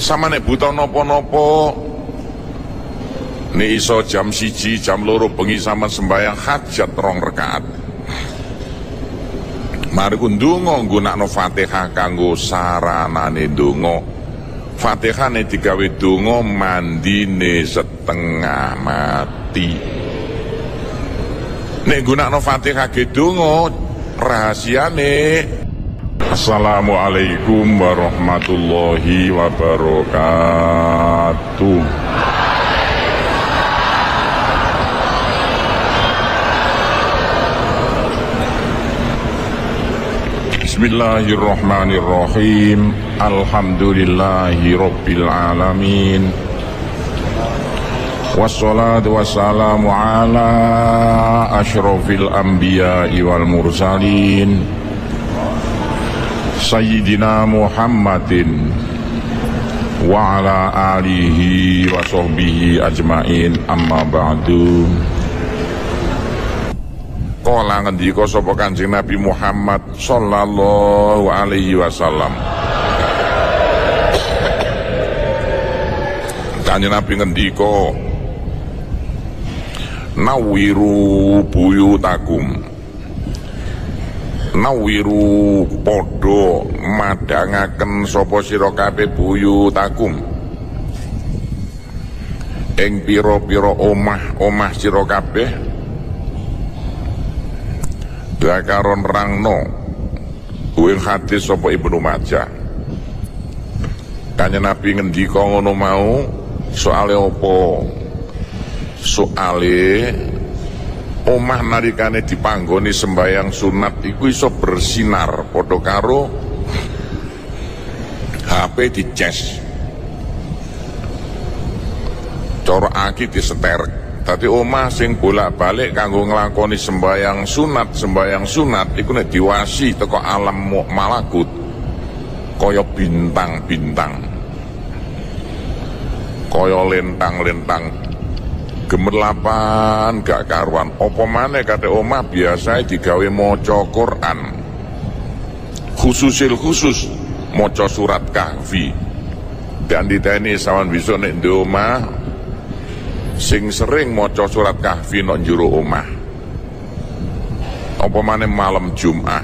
Sama nek buta nopo-nopo nek iso jam 1 jam 2 bengi sama sembahyang hajat 2 rakaat. Mari ku ndonga nggunakno Fatihah kanggo saranane ndonga. Fatihah nek digawe donga mandine setengah mati. Nek nggunakno Fatihah ge donga rahasiane. Assalamualaikum warahmatullahi wabarakatuh. Bismillahirrahmanirrahim. Alhamdulillahi rabbil alamin. Wassalatu wassalamu ala asyrafil anbiya'i wal mursalin Sayyidina Muhammadin wa ala alihi wa sahbihi ajmain, amma ba'du. Kala ngendika sapa Kanjeng Nabi Muhammad sallallahu alaihi wasallam. Kanjeng Nabi ngendika, nawiru buyutakum, nawiru podo madangaken sapa sira kabeh buyutakum ing pira-pira omah sira kabeh. Dakaron rangno uing hadis sapa Ibnu Majah. Kanjeng Nabi ngendika ngono mau soale apa? Soale omah nalikane dipanggoni sembayang sunat iku iso bersinar padha karo HP dicas. Cara aki diseterek. Tadi omah sing bolak-balik kanggo nglakoni sembayang sunat iku nek diwasi teko alam malakut kaya bintang-bintang, kaya lentang-lentang, gemerlapan gak karuan. Apa maneh kate omah biasa digawe maca Quran, khusus maca surat Kahfi. Dan diteni sawan besok nek ndek omah sing sering maca surat Kahfi nang njero omah. Apa maneh malam Jumat.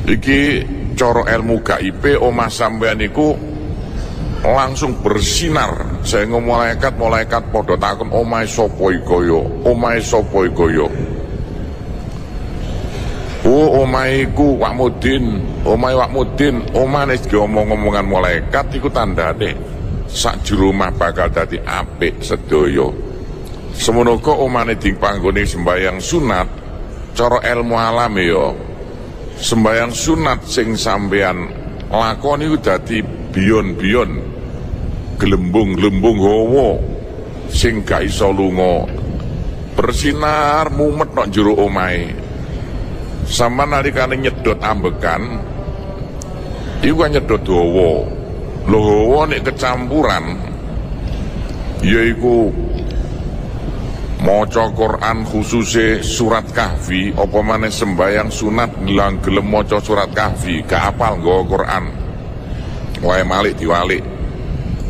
Iki cara ilmu gaib omah sampean iku langsung bersinar sehingga malaikat padha takon omahe sapa iku ya, omahe sapa iku ya. Oh omahe iku Wakmudin, omahe Wakmudin, omane diomong-omongan malaikat iku tandane sak jero omah bakal dadi apik sedaya. Semono kok omane dipanggoni sembayang sunat, cara ilmu alam ya. Sembayang sunat sing sampean lakoni iku dadi biyon-biyon gelembung-gelembung hawa sing gak iso lunga bersinar mumet nang jero omahe. Sampeyan nalikane nyedot ambekan iku nyedot hawa. Lho hawa nek kecampuran yaiku maca Quran khususe surat Kahfi, apa maneh sembayang sunat ngelang gelem maca surat Kahfi, gak apal nggawa Quran wae malik diwalik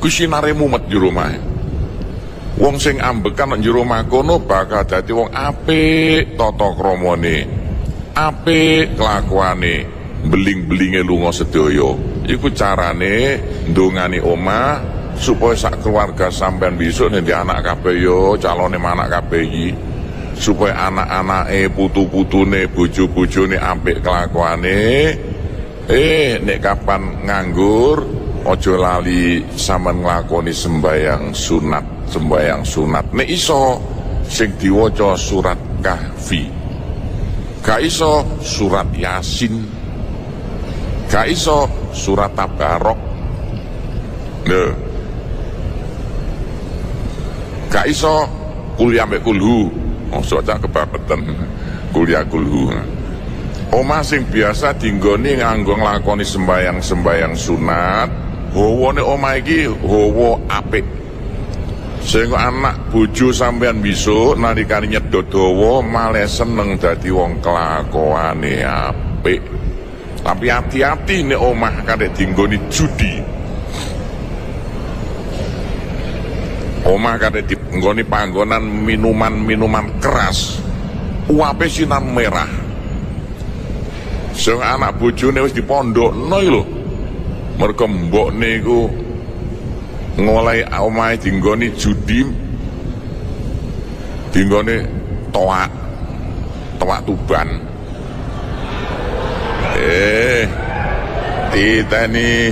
ku sinare mumet jero omah. Wong sing ambekan nang jero omah kono bakal dadi wong apik tata kramane, apik kelakuane, beling-belinge lunga sedaya. Iku carane ndongani omah supaya sak keluarga sampean besok nek anak kabeh yo calone anak kabeh iki, supaya anak-anake, putu-putune, bojo-bojone apik kelakuane. Nek kapan nganggur aja lali sampean nglakoni sembayang sunat. Nek iso sing diwaca surat Kahfi, gak iso surat Yasin, gak iso surat Tabarok, gak iso kuliah mek kulhu, maksudnya kebabetan kuliah kulhu. Omah sing biasa dinggoni nganggo nglakoni sembayang sunat, hawane omah iki hawa apik. Sehingga anak bojo sampean besok nalikane nyedot hawa malah seneng dadi wong kelakuane apik. Tapi hati-hati nek omah kadek dinggoni judi. omah kate nggone panggonan minuman keras, uape sinar merah. Sing anak bojone wis dipondhokno iki lho. Mergo mbokne iku ngoleh omahe dinggoni judi, dinggone toak Tuban. Titeni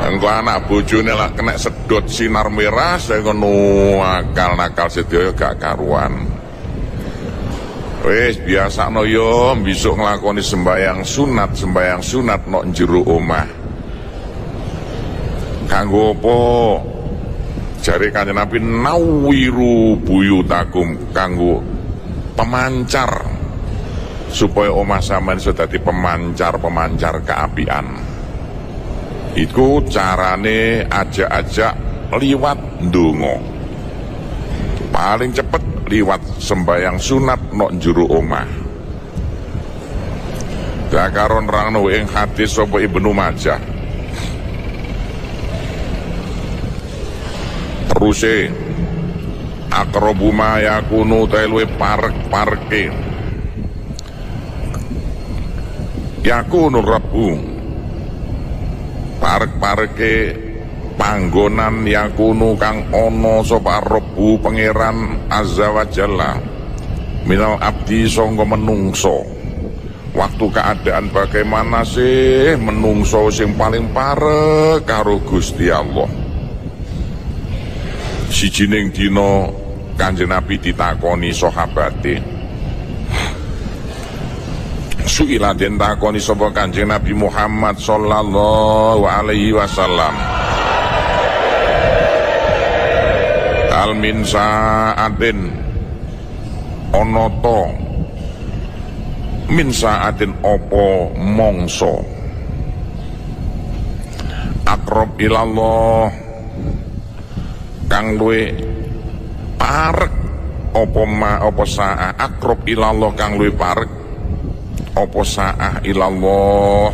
engko anak bojone lak kena sedot sinar merah, saya ngono nakal sedaya gak karuan. Wis biasakno yo besok nglakoni sembahyang sunat nok njero omah. Kanggo apa? Jare Kanjeng Nabi nawiru buyutakum, kanggo pemancar supaya omah sampean iso dadi pemancar keapian. Iku carane ajak-ajak liwat ndonga. Paling cepet liwat sembahyang sunat nok njero omah. Dakaron rangno ing hadis sapa Ibnu Majah. Teruse aqrabu ma yakunu tailwe parke yakunu rabbu parke panggonan yakunu kang ono sapa Rabbu pangeran azza wa jalla minal abdi sangga menungso. Waktu keadaan bagaimana sih menungso sing paling parek karo Gusti Allah. Sijining dina Kanjeng Nabi ditakoni sahabate. Suila den takoni sapa Kanjeng Nabi Muhammad sallallahu alaihi wasallam. Al min sa'atin ana ta min sa'atin apa mangsa aqrab ilallah kang luwe parek apa sa'ah aqrab ilallah kang luwe parek apa sa'ah ilallah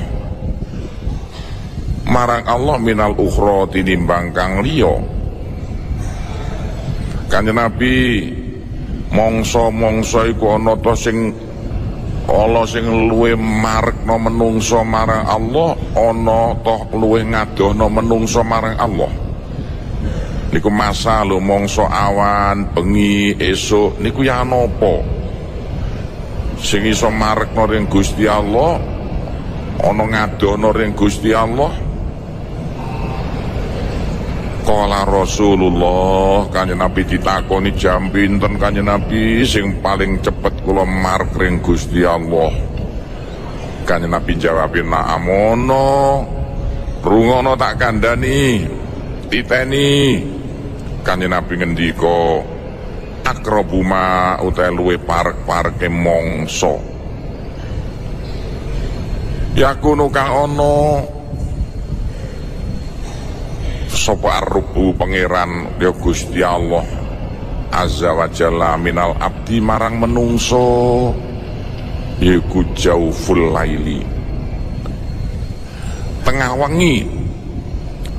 marang Allah minal ukhra tinimbang kang liya. Kanjeng Nabi mongso iku ana ta sing luwih marekno menungso marang Allah, ana ta luwih ngadohno menungso marang Allah. Niku masa lho mongso awan, bengi, esuk niku ya napa? Sing iso marekno ring Gusti Allah, ana ngadohno ring Gusti Allah. Kala Rasulullah, Kanjeng Nabi ditakoni jam pinten Kanjeng Nabi sing paling cepet kula marek ring Gusti Allah. Kanjeng Nabi jawab na'amono, rungono tak kandhani, titeni. Kanjeng Nabi ngendika akrabuma utahe luwe parek-pareke mangsa. Yakunu kang ana sapa arrubu pangeran ya Gusti Allah azza wa jalla minal abdi marang menungso iku jauful laili tengah wengi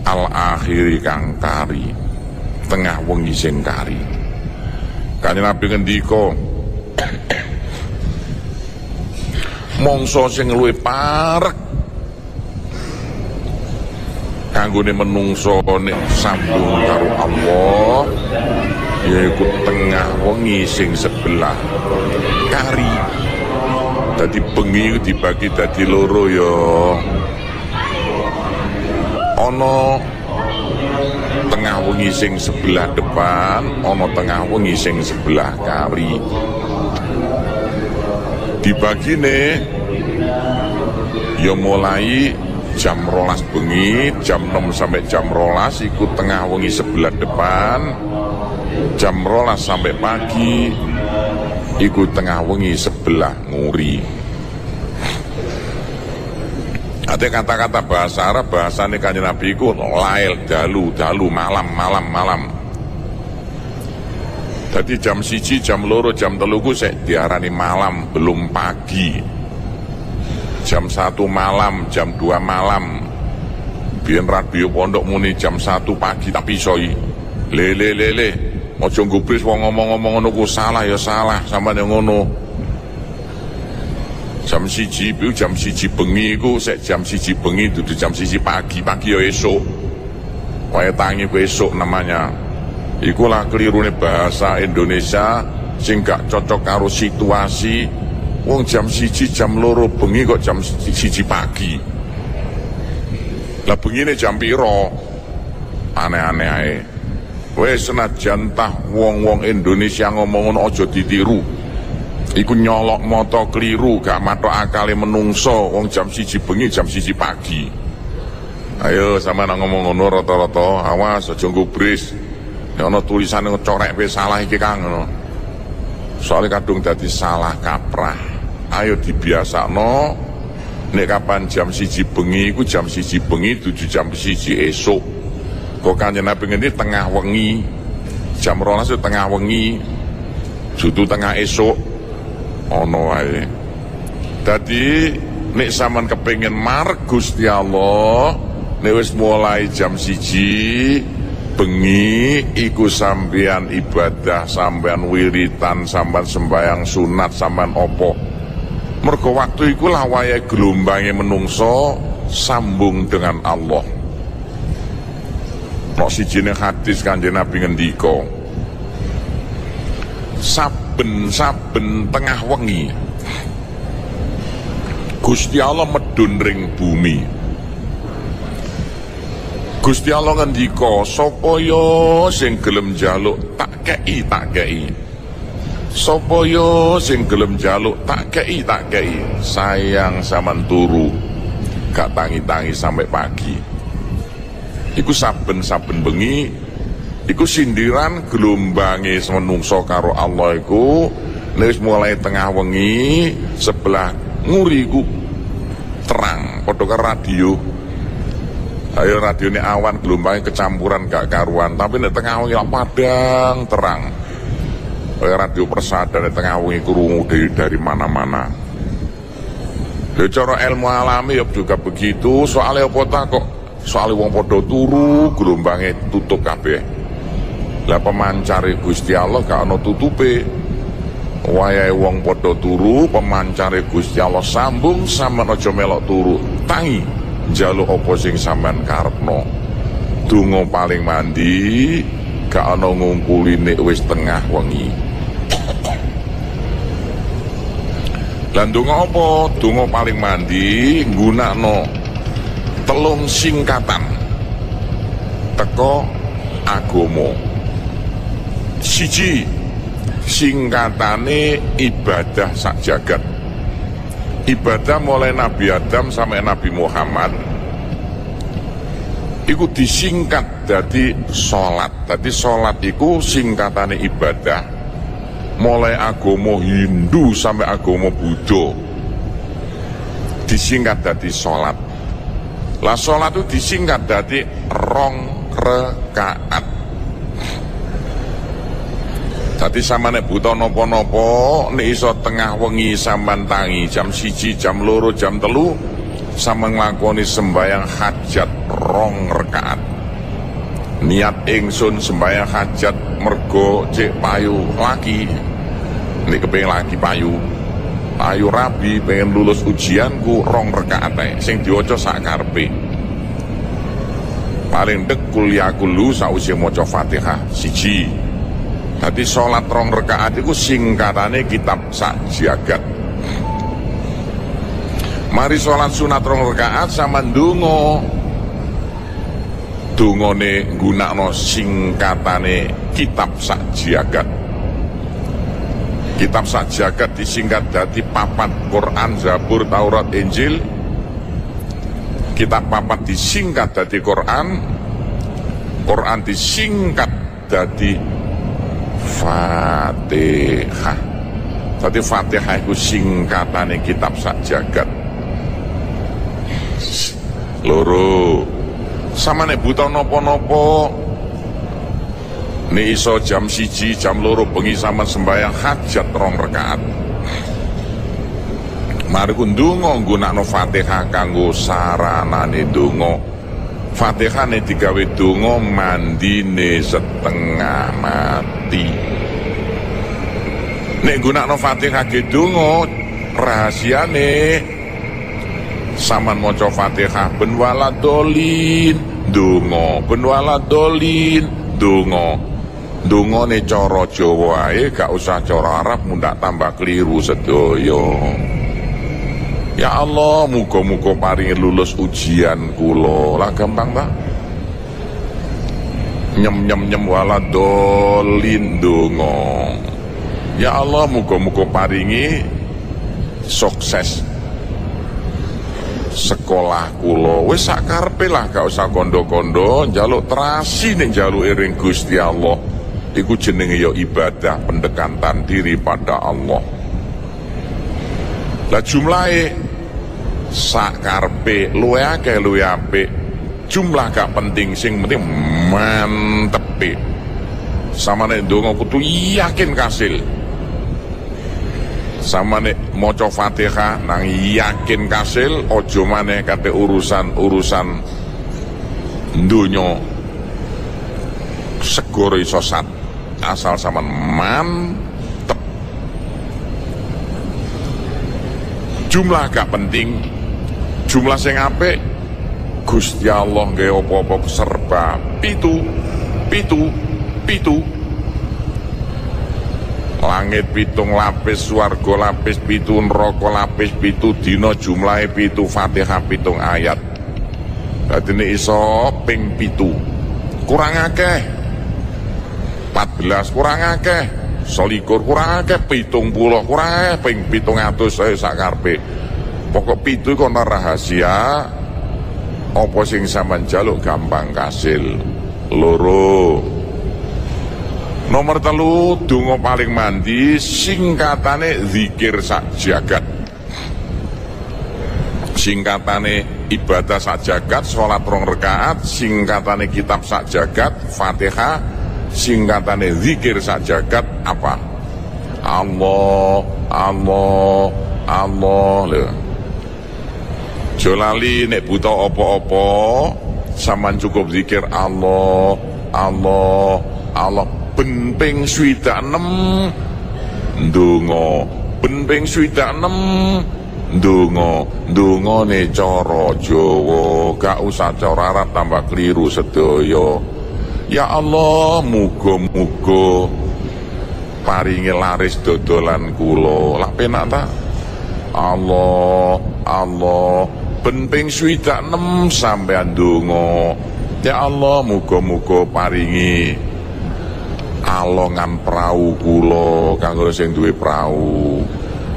al akhiri kang kari, tengah wengi sing kari. Kanjeng Nabi ngendika mangsa sing luwih parek kanggone menungso nek sambung karo Allah yaiku tengah wengi sing sebelah kari. Dadi bengi dibagi dadi loro ya. Ana tengah wengi sing sebelah depan, ana tengah wengi sing sebelah kari. Dibagine ya mulai jam 12 bengi, jam 6 sampai jam 12 ikut tengah wengi sebelah depan, jam 12 sampai pagi ikut tengah wengi sebelah nguri. Ada kata-kata bahasa Arab, bahasane Kanjeng Nabi iku lail, dalu, malam. Jadi jam 1, jam 2, jam 3 ku sik diarani malam, belum pagi. Jam 1 malam, jam 2 malam. Biyen radio pondok muni jam 1 pagi tapi isoi. Lele, aja gubris wong ngomong-ngomong ngono ku salah ya salah, sampean yang ngono. Jam 1 iku jam 1 bengi iku sek jam 1 bengi dudu jam 1 pagi ya esuk. Wae tangi ku esuk namanya. Ikulah kelirune bahasa Indonesia sing gak cocok karo situasi. Wong jam 1 jam 2 bengi kok jam 1 pagi. Lah bengine jam piro? Aneh-aneh ae. Wes senajan tah wong-wong Indonesia ngomong ngono aja ditiru. Iku nyolok moto keliru, gak matok akale menungso. Wong jam 1 bengi jam 1 pagi. Ayo sama nang ngomong ngono rata-rata, awas aja gubris. Nek ana tulisan ngecorek pe salah iki Kang ngono. Soale kadung dadi salah kaprah. Ayo dibiasakno nek kapan jam 1 bengi iku jam 1 bengi dudu jam 1 esuk. Kok Kanjeng Nabi ngene tengah wengi. Jam 12 tengah wengi. Dudu tengah esuk. Ono wae. Dadi nek sampean kepengin mareg Gusti Allah, nek wis mulai jam 1 bengi iku sampean ibadah, sampean wiritan, sampean sembayang sunat, sampean opo. Mergo waktu iku lah wayahe gelombange menungso sambung dengan Allah. Nek sijine hadis Kanjeng Nabi ngendika, saben tengah wengi Gusti Allah medun ring bumi. Gusti Allah ngendika, sapa ya sing gelem njaluk tak kei. Sapa ya sing gelem njaluk tak kei. Sayang sampean turu gak tangi-tangi sampai pagi. Iku saben bengi iku sindiran gelombange menungso karo Allah iku wis mulai tengah wengi sebelah nguri iku terang padha karo radio. Ayo radione awan gelombange kecampuran gak karuan, tapi nek tengah wengi padang terang. Kaya radio Persada nek tengah wengi krungu dari mana-mana. Lha cara ilmu alami ya juga begitu, soalnya apa ta kok soalnya wong padha turu gelombange tutup kabeh. Lah pemancare Gusti Allah gak ana tutupe. Wayahe wong padha turu, pemancare Gusti Allah sambung, sampean aja melok turu. Tangi njaluk apa sing sampean karepno. Donga paling mandi gak ana ngungkuli nek wis tengah wengi. Lan donga apa? Donga paling mandi nggunakno telung singkatan teko agama. Siji singkatane ibadah sak jagat. Ibadah mulai Nabi Adam sampai Nabi Muhammad iku disingkat dadi salat. Dadi salat iku singkatane ibadah. Mulai agama Hindu sampai agama Buddha disingkat dadi salat. Lah salat itu disingkat dadi 2 rakaat. Dadi sampeyan buta napa-napa nek iso tengah wengi sampean tangi jam 1, jam 2, jam 3 sampeyan nglakoni sembayang hajat 2 rakaat. Niat ingsun sembayang hajat mergo cek payu laki. Nek kepengin laki payu rabi pengen lulus ujianku 2 rakaat ae sing diwaca sak karepe. Paling dek kuliah kulu sausi maca Fatihah siji. Dadi salat 2 rakaat iku singkatane kitab sak jagat. Mari salat sunat 2 rakaat sama ndonga. Dongane nggunakno singkatane kitab sak jagat. Kitab sak jagat disingkat dadi 4 Quran, Zabur, Taurat, Injil. Kitab 4 disingkat dadi Quran. Quran disingkat dadi Fatihah. Tadi Fatihah itu singkatane kitab sak jagat. Loro sama nek buta nopo-nopo nek iso jam 1, jam 2 bengi sampean sembahyang hajat 2 rakaat. Mari ku ndonga nggunakno Fatihah kanggo saranane ndonga. Fatihah ne digawe donga mandine setengah mati. Nek gunakno Fatihah ge donga rahasiane saman maca Fatihah ben waladolin donga, ben waladolin donga. Dongane cara Jawa ae gak usah cara Arab mundak tambah keliru sedaya. Ya Allah, muga-muga paringi lulus ujian kula. Lah gampang ta? Nyem waladolin donga. Ya Allah, muga-muga paringi sukses sekolah kula. Wis sak karepe lah, gak usah kondo-kondo njaluk terasi ning njaluke ring Gusti Allah. Iku jenenge ya ibadah pendekatan diri pada Allah. Lah jumlahe sak karepe luwe akeh luwe apik. Jumlah gak penting, sing penting mantepe. Samane ndonga kudu yakin kasil. Samane maca Fatihah nang yakin kasil, aja maneh kate urusan-urusan donya segoro iso sat. Asal sampean mantep. Jumlah gak penting, jumlah sing apik Gusti Allah nggawe apa-apa serba pitu. Langit pitung lapis, swarga lapis pitu, neraka lapis pitu, dina jumlahe pitu, Fatihah pitung ayat. Dadi iso ping pitu. Kurang akeh 14 kurang akeh, 21 kurang akeh, 70 kurang akeh, ping 700 saya sak karepe. Pokok pitu iku ana rahasia. Apa sing sampean njaluk gampang kasil. Loro. Nomor 3, donga paling mandi singkatane zikir sak jagat. Singkatane ibadah sak jagat, salat 2 rakaat, singkatane kitab sak jagat, Fatihah, singkatane zikir sak jagat apa? Allah, Allah, Allah. Lho. Jolali nek buta apa-apa, sampean cukup zikir Allah, Allah, Allah. Ben ping 26 ndonga, ben ping 26 ndongane cara Jawa, gak usah cara Arab tambah keliru sedaya. Ya Allah, muga-muga paringi laris dodolan kula. Lah penak ta? Allah, Allah, ben ping 26 sampean ndonga. Ya Allah, muga-muga paringi alongan prau kula kanggo sing duwe prau.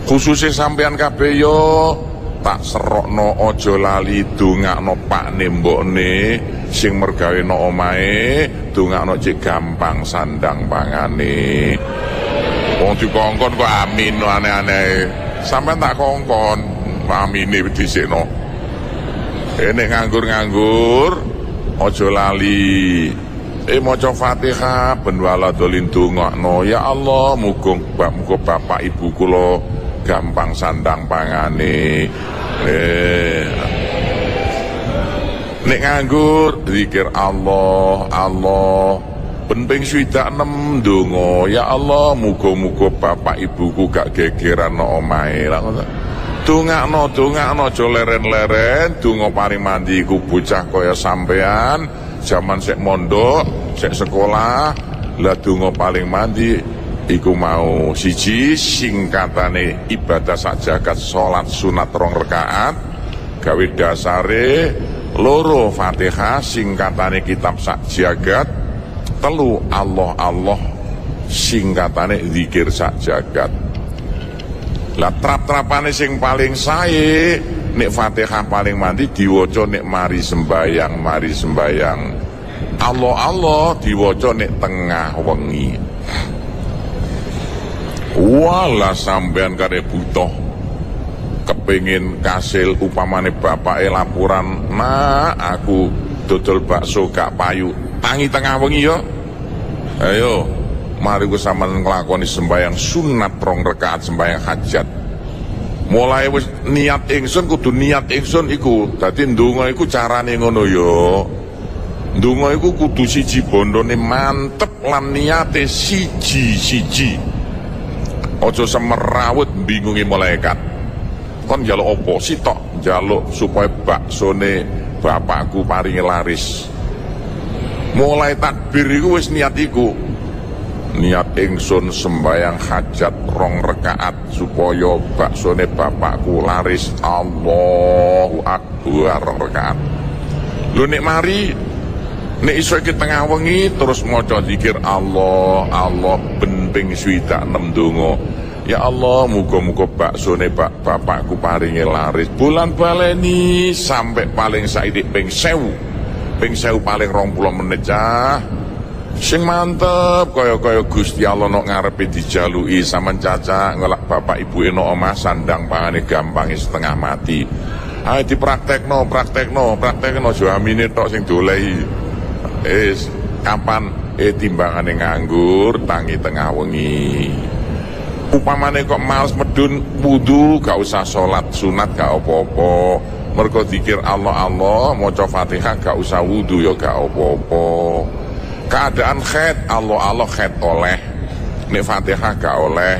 Khususe sampean kabeh yo tak serokno, aja lali dongakno pakne mbokne sing mergaweno omahe, dongakno cek gampang sandang pangane. Wong dikongkon kok amin aneh-aneh. Sampeyan tak kongkon amine dhisikno. Nek nganggur-nganggur aja lali maca Fatihah ben waladolin dongakno. Ya Allah, muga bapak ibu kula gampang sandang pangane. Nek nganggur zikir Allah, Allah. Ben ping 26 ndonga. Ya Allah, muga-muga bapak ibuku gak gegeran nang omahe. Dongakno, aja leren-leren. Donga paring mandi iku bocah kaya sampean, zaman sek mondok, sek sekolah, lah donga paling mandi iku mau siji singkatane ibadah sak jagat, salat sunat 2 rakaat, gawe dasare. 2 Fatihah singkatane kitab sak jagat. 3 Allah Allah singkatane zikir sak jagat. Lah trap-trapane sing paling sae nek Fatihah paling mandi diwaca nek mari sembayang, Allah Allah diwaca nek tengah wengi. Wala sampean kare butuh kepengin kasil upamane bapake laporan, "Nak, aku dodol bakso gak payu." Tangi tengah wengi yo. Ayo, mari ku sampean nglakoni sembayang sunat 2 rakaat sembayang hajat. Mulai wis niat ingsun kudu niat ingsun iku. Dadi ndonga iku carane ngono yo. Ndonga iku kudu siji bondone mantep lan niate siji-siji. Aja semerawut bingungi malaikat. Kon njaluk apa sitok? Njaluk supaya baksone bapakku paringi laris. Mulai takbir iku wis niat iku. Niat ingsun sembayang hajat 2 rakaat supaya baksone bapakku laris. Allahu Akbar 2 rakaat. Lho nek mari nek iso iki tengah wengi terus maca zikir Allah ben ping 26 donga. Ya Allah, muga-muga baksone bapakku paringi laris. Bulan baleni sampai paling saiki ping 1000. Ping 1000 paling 20 menit cah. Sing mantep kaya Gusti Allah nok ngarepe dijaluki sampean caca ngelak bapak ibu eno omah sandang pangane gampang setengah mati. Ayo dipraktekno aja amine tok sing dolehi. Kapan timbangane nganggur tangi tengah wengi. Upamane kok males medun wudu gak usah salat sunat gak apa-apa. Mergo zikir Allah maca Fatihah gak usah wudu ya gak apa-apa. Keadaan khed Allah khed oleh. Nek Fatihah gak oleh.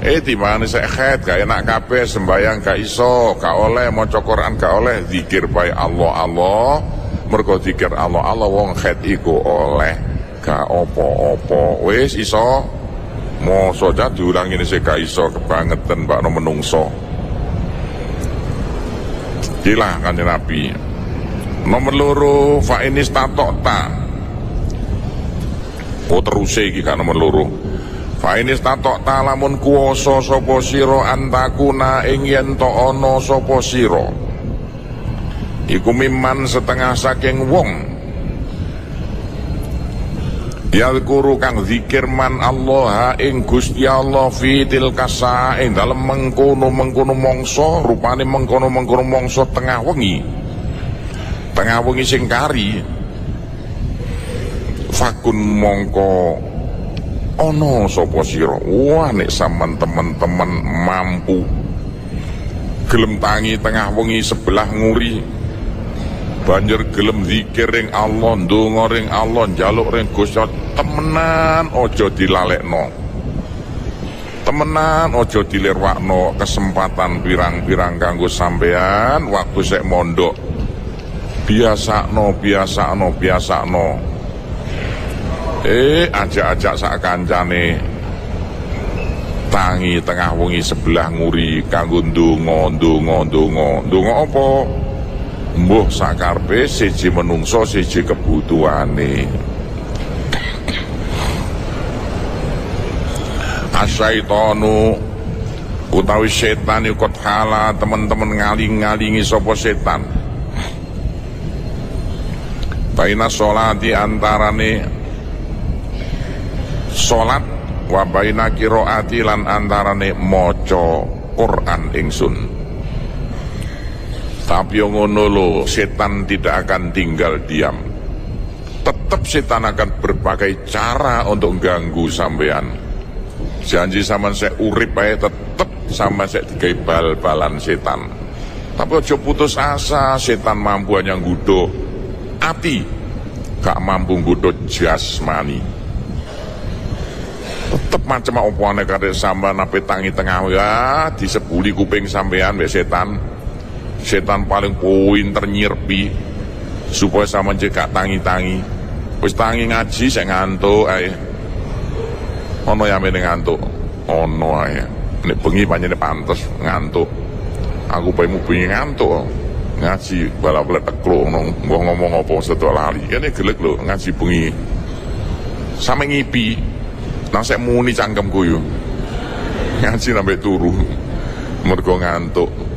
Timbangane sek khed gak enak kabeh sembayang gak iso, gak oleh maca Quran gak oleh, zikir bae Allah. Mergo zikir Allah wong khed iku oleh gak apa-apa. Wis iso mosok jan diulangi sik gak iso kebangetan bakno menungso. Gila Kanjeng Nabi. Nomor 2 fa inis tatokta. Terus iki kan nomor 2. Fa inis tatokta lamun kuwasa sapa sira antakuna ing yen to ana sapa sira. Iku miman setengah saking wong yalkuru kang zikir man Allah ing Gusti Allah fi tilka ing dalem mengkono mangsa rupane mengkono mangsa tengah wengi sing kari fakun mongko ana sapa sira. Wah nek sampean temen-temen mampu gelem tangi tengah wengi sebelah nguri banjur gelem zikir ring Allah, ndonga ring Allah, njaluk ring Gusti temenan aja dilalekno. Temenan aja dilirwakno kesempatan pirang-pirang kanggo sampean waktu sek mondok. Biasakno. Ajak-ajak sak kancane tangi tengah wengi sebelah nguri kanggo ndonga apa? Mbuh sakarpe siji menungso siji kebutuhane. Asyaitonu utawi setan ikut hala teman-teman ngaling-ngalingi sapa setan. Baina sholati antarane salat wa baina qiraati lan antarane maca Quran ingsun. Tapi yang ngono lo, setan tidak akan tinggal diam. Tetap setan akan berbagai cara untuk ganggu sampean. Janji sama saya urip ae tetep sama saya dikai bal-balan setan. Tapi aja putus asa, setan mampu hanya nggodho ati, gak mampu nggodho jasmani. Tetep macam opone kare sampean ape tangi tengah ya disebuli kuping sampean mbek setan. Setan paling pinter nyirpi supaya sama gak tangi-tangi. Wis tangi ngaji saya ngantuk ae. Ono ya mene ngantuk. Ono ae. Nek bengi pancene pantes ngantuk. Aku pengen ngantuk. Ngaji bala-bala teklo ngomong apa sedo lali. Kene gelek lho ngaji bengi. Sampe ngipi. Nang sek muni cangkemku yo. Ngaji sampe turu. Mergo ngantuk.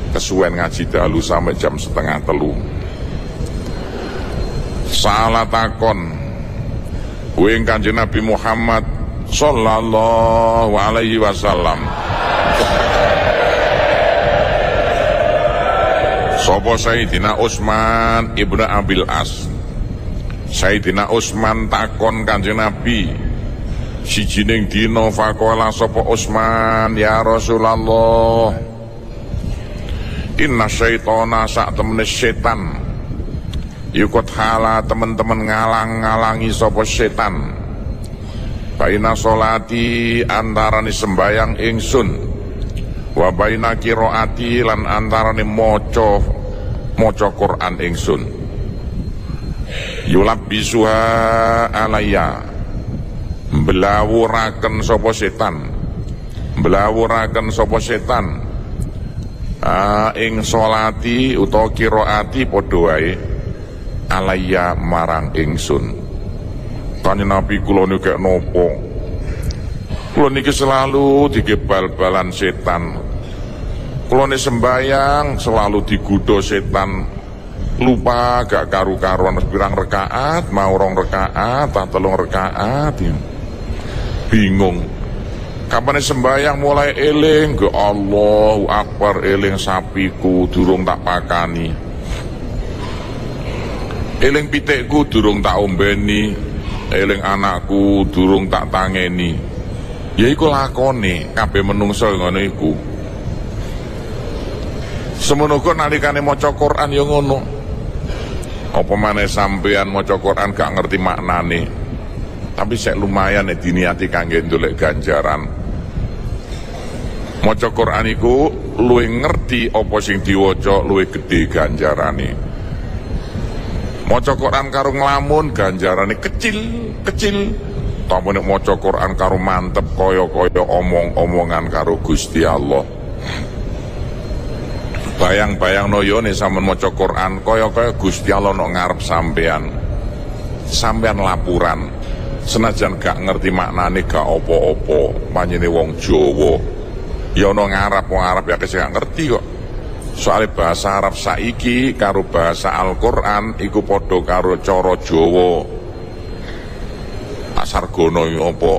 Kesuwen ngaji dalu sampai jam 2:30. Salah takon kuwi Kanjeng Nabi Muhammad sallallahu alaihi wasallam. Sapa Sayyidina Utsman ibnu Abil As. Sayyidina Utsman takon Kanjeng Nabi sijining dina faqala sapa Utsman ya Rasulullah Inna syaitana sak temene setan Yukot hala teman-teman ngalang-ngalangi sapa setan baina sholati antarane sembayang ingsun wa baina qiraati lan antarane maca Quran ingsun yulab bisuha alayya belawuraken sapa setan ing sholati utawa qiraati padha wae alayya marang ingsun. Kanjeng Nabi kula niki napa? Kula niki selalu digebal-balan setan. Kula niki sembayang selalu digodha setan. Lupa gak karu-karuan pirang rakaat, mau 2 rakaat, tak 3 rakaat. Bingung. Kapan sembayang mulai eling ke Allahu Akbar, eling sapiku durung tak pakani. Eling pitikku durung tak ombeni, eling anakku durung tak tangeni. Ya iku lakone kabeh menungso ngono iku. Semono kok nalikane maca Quran ya ngono. Apa maneh sampean maca Quran gak ngerti maknane. Tapi sek lumayan nek diniati kangge ndolek ganjaran. Maca Quran iku luwih ngerti apa sing diwaca luwih gedhe ganjarane. Maca Quran karo nglamun ganjarane kecil. Tapi nek maca Quran karo mantep kaya-kaya omong-omongan karo Gusti Allah. Bayang-bayangno yo nek sampean maca Quran kaya-kaya Gusti Allah nok ngarep sampean. Sampean lapuran. Senajan gak ngerti maknane gak apa-apa, panjene wong Jawa. Ya ono ngarap, wong Arab ya gak ngerti kok. Soale bahasa Arab saiki karo bahasa Al-Qur'an iku padha karo cara Jawa. Sargono apa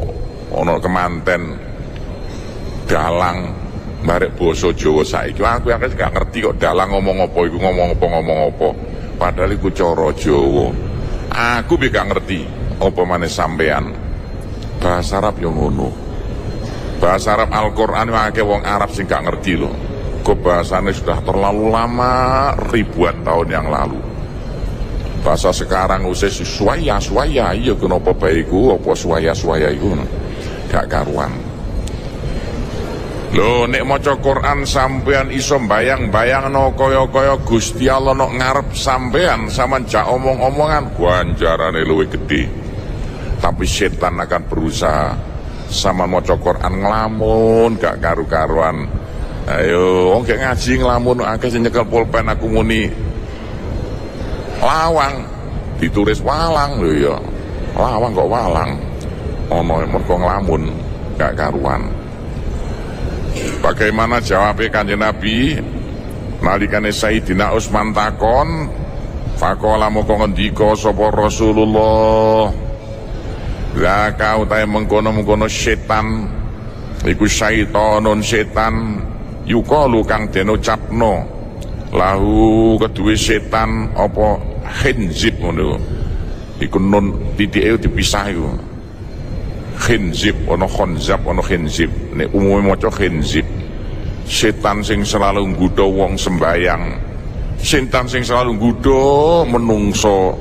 ana kemanten dalang barek basa Jawa saiki. Aku gak ngerti kok dalang ngomong apa iku ngomong apa. Padahal iku cara Jawa. Aku gak ngerti apa maneh sampean. Bahasa Arab yo ngono. Bahasa Arab Al-Quran akeh wong Arab sing gak ngerti loh. Kok bahasanya sudah terlalu lama, ribuan tahun yang lalu. Bahasa sekarang usai suaya, iya kenapa baiku, apa suaya iku gak karuan. Loh nek maca Quran sampean iso bayang-bayangno kaya-kaya Gusti Allah nok ngarep sampean sampean jak omong-omongan ganjarane luwih gedhe. Tapi setan akan berusaha sama maca Quran nglamun gak karu-karuan. Ayo wong gak ngaji nglamun akeh sing nyekel pulpen aku muni lawang ditulis walang lho ya. Lawang kok walang. Ono mergo nglamun gak karuan. Bagaimana jawabnya Kanjeng Nabi nalikane Sayyidina Utsman takon faqala moko ngendika sapa Rasulullah la kau tae mengkono-mengkono setan iku syaitonun setan yukalu kang den ucapno lahu kedue setan apa khinzib ngono iku nun titike dipisah iku khinzib ana khonzab ana khinzib nek umume maca khinzib setan sing selalu nggodha wong sembayang setan sing selalu nggodha menungso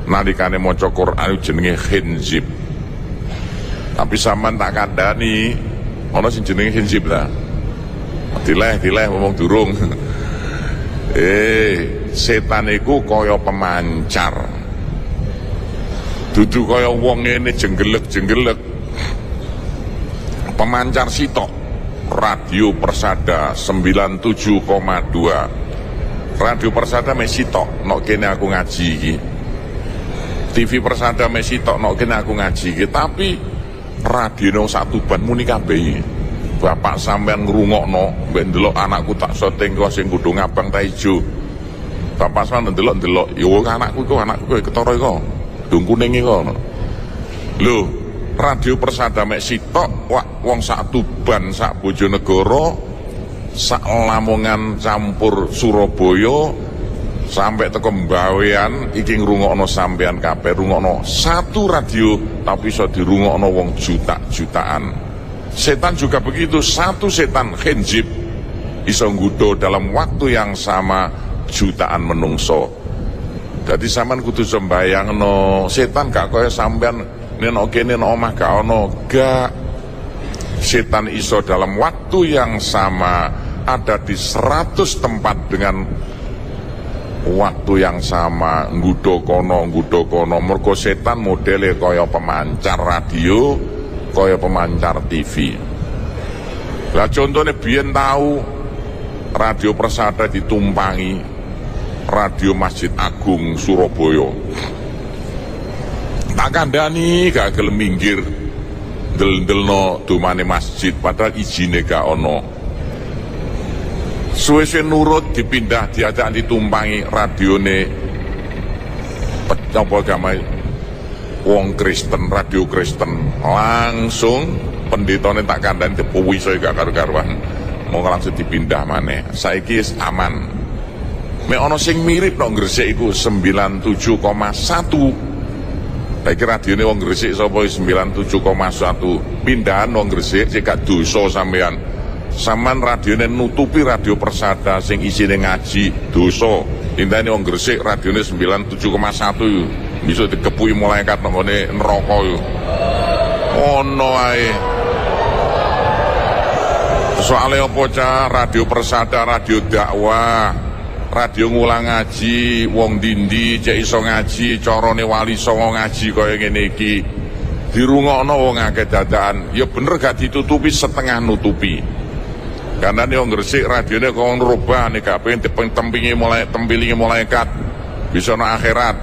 nalikane maca Quran jenenge khinzib. Tapi sampean tak kandhani ana sing jenenge khinzib lah. Dileh ngomong durung. Setan iku kaya pemancar. Dudu kaya wong ngene jenggelek. Pemancar sitok. Radio Persada 97,2. Radio Persada mek sitok nok kene aku ngaji iki. TV Persada mek sitok nok kene aku ngaji iki, tapi radio sak Tuban muni kabeh. Bapak sampean ngrungokno mbek ndelok anakku tak syuting kok sing kudu ngabang ta ijo. Bapak sampean ndelok ya anakku ketara iku. Dung kuning iku. Lho, radio Persada mek sitok wong sak Tuban, sak Bojonegoro, sak Lamongan campur Surabaya sampai teko Mbawean iki ngrungokno sampean kabeh rungokno satu radio tapi iso dirungokno wong juta-jutaan. Setan juga begitu, satu setan khinzib iso nggodha dalam waktu yang sama jutaan menungso. Jadi sampean kudu sembayang no setan gak kaya sampean neno kene no omah gak ono, gak. Setan iso dalam waktu yang sama ada di 100 tempat dengan waktu yang sama, nggudo kono mergo setan modele kaya pemancar radio, kaya pemancar TV. Lah contohnya biyen tahu radio Persada ditumpangi radio Masjid Agung Surabaya. Tak kandhani gak gelem minggir del-delno dumane masjid padahal izine gak ono. Suwe-suwe nurut dipindah diajak ditumpangi radione apa agama wong Kristen, radio Kristen. Langsung pendetane tak kandhani tepuwi saya gak karo-karuan. Mau langsung dipindah maneh. Saiki wis aman. Mek ana sing mirip nang Gresik iku 97,1. Saiki radione wong Gresik sapa 97,1. Pindahan wong Gresik sik gak dosa sampean. Saman radione nutupi radio Persada sing isine ngaji dosa. Intine wong Gresik radione 97,1 bisa dikepuki malaikat nang ngene neraka yo. Ono ae. Soale apa cah radio Persada, radio dakwah. Radio ngulang ngaji, wong dindi cek iso ngaji, carane wali songo ngaji kaya ngene iki. Dirungokno wong akeh dadakan, ya bener gak ditutupi setengah nutupi. Karena nih wong Gresik radione kok nrubah nek gak pengen tempilingi malaikat. Bisa no akhirat.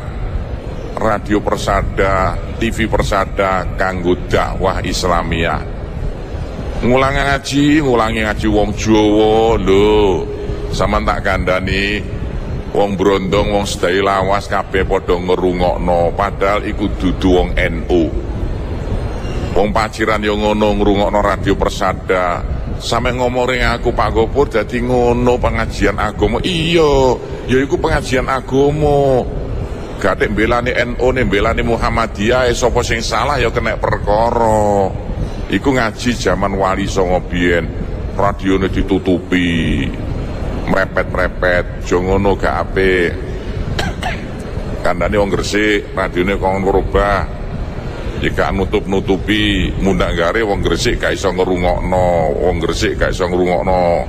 Radio Persada, TV Persada kanggo dakwah Islamiyah. Ngulangi ngaji wong Jawa lho. Sama tak kandhani wong Brondong, wong sedaya lawas kabeh padha ngrungokno padahal iku dudu wong NU. Wong Paciran yo ngono ngrungokno radio Persada. Sampe ngomong ring aku Pak Gopur dadi ngono pengajian agama. Iya, ya iku pengajian agama. Gatek mbelani NU ne mbelani Muhammadiyah sapa sing salah ya kena perkara. Iku ngaji zaman Wali Songo biyen. Radione ditutupi. Merepet-merepet, jongono gak apik. Kandhane wong Gresik, radione kok ngrubah. Jika nutup-nutupi mundak gare wong Gresik gak iso ngrungokno, wong Gresik gak iso ngrungokno.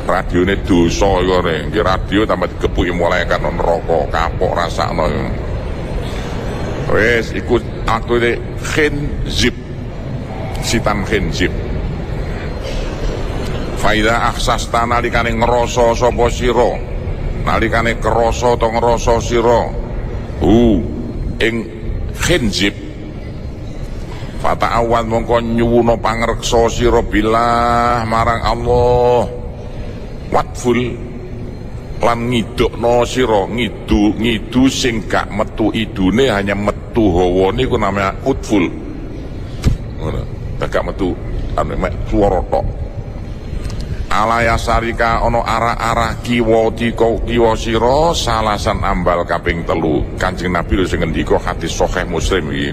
Radione dosa iku nggih radio tambah digepuki malaikat nang neraka, kapok rasakno. Wes iku akune khinzib. Sitan khinzib. Faida aksasta nalikane ngrasa sapa sira, nalikane krasa to ngrasa sira ing khinzib fata'awad mongko nyuwuna pangreksa sira billah marang Allah watful lan ngidukno sira ngidu sing gak metu idune hanya metu hawane iku namanya utful ngono gak metu mek swara tok. Alaya sarika ono arah-arah kiwa sira salasan ambal kaping 3. Kanjeng Nabi lho sing ngendika hadis sahih Muslim iki.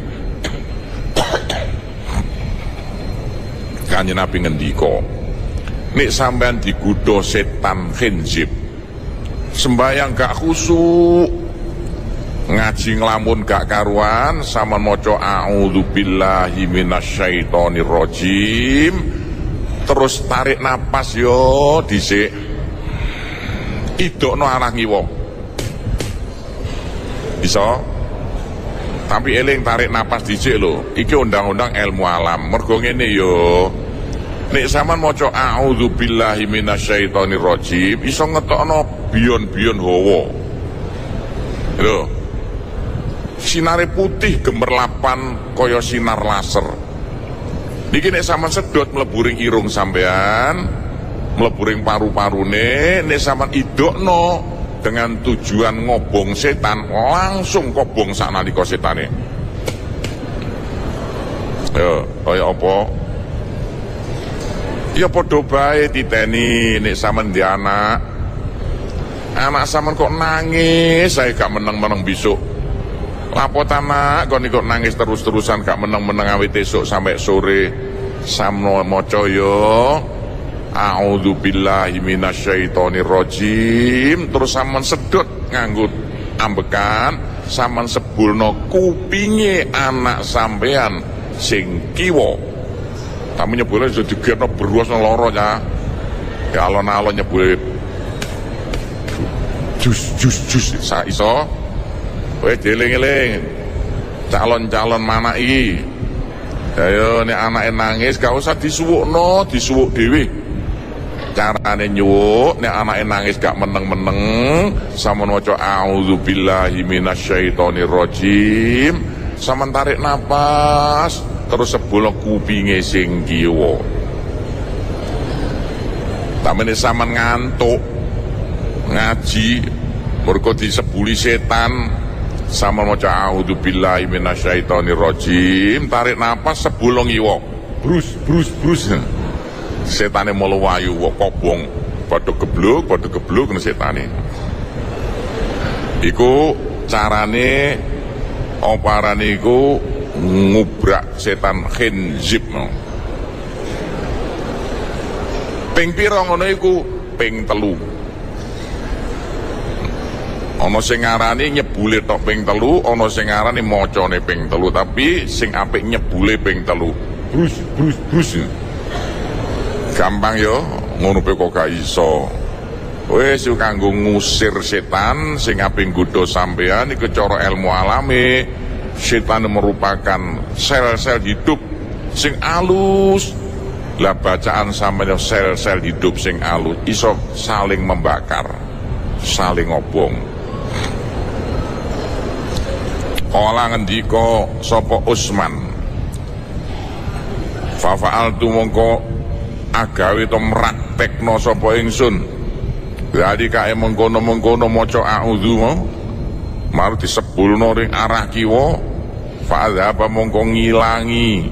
Kanjeng Nabi ngendika, nek sampean digodha setan khinzib, sembayang gak khusyuk, ngaji nglamun gak karuan, sama maca a'udzubillahi minasyaitonirrajim. Terus tarik napas yo dhisik. Idokno arah ngiwa. Bisa. Tapi eling tarik napas dhisik lho. Iki undang-undang ilmu alam. Mergo ngene yo. Nek sampean maca a'udzubillahi minasyaitonirrajim iso ngetokno biyon-biyon hawa. Lho. Sinare putih gemerlapan kaya sinar laser. Niki nek sampean sedot mleburing irung sampean, mleburing paru-parune, nek sampean idokno dengan tujuan ngobong setan, langsung kobong saknalika setane. Yo, kaya apa? Ya padha bae titeni nek sampean di anak sampean kok nangis, saya gak meneng-meneng besok. Lapot anak kok niku nangis terus-terusan gak meneng-meneng awit esuk sampai sore. Samno maca yo a'udzubillahi minasyaitonirrajim terus sampean sedot nganggo ambekan sampean sebulno kupinge anak sampean sing kiwa. Tapi nyebule sudah digerno beruas loro ya. Ya alon-alon nyebule jus sa iso. Kowe dieling-eling. Calon-calon mana iki? Ayo nek anake nangis gak usah disuwukno, disuwuk dhewe. Carane nyuwuk nek anake nangis gak meneng-meneng, sampeyan waca auzubillahi minasyaitonirrajim, sampeyan tarik napas terus sebulno kupinge sing kiwa. Tamene sampeyan ngantuk ngaji mergo disebuli setan, sampeyan maca auzubillahi minasyaitonirrajim, tarik napas sebulno ngiwa. Brus. Setane mulu wayu kobong padha gebluk kena setane. Iku carane oparane iku ngubrak setan khinzib. Ping pira ngono iku? Ping 3. Ana sing ngarani nyebule tok ping 3, ana sing ngarani macane ping 3, tapi sing apik nyebule ping 3. Brus. Gampang yo, ngono pe kok gak iso. Wis kanggo ngusir setan sing ape nggodha sampean iku cara ilmu alami. Setan merupakan sel-sel hidup sing alus. Lah bacaan sampeyan sel-sel hidup sing alus iso saling membakar, saling ngobong. Kala ngendika sapa Utsman, fa fa'altu mongko agawe to mraktekno sapa ingsun. Jadi kae mengkono-mengkono maca a'udzu mau disebulno ring arah kiwa, fa adzaba mongko ngilangi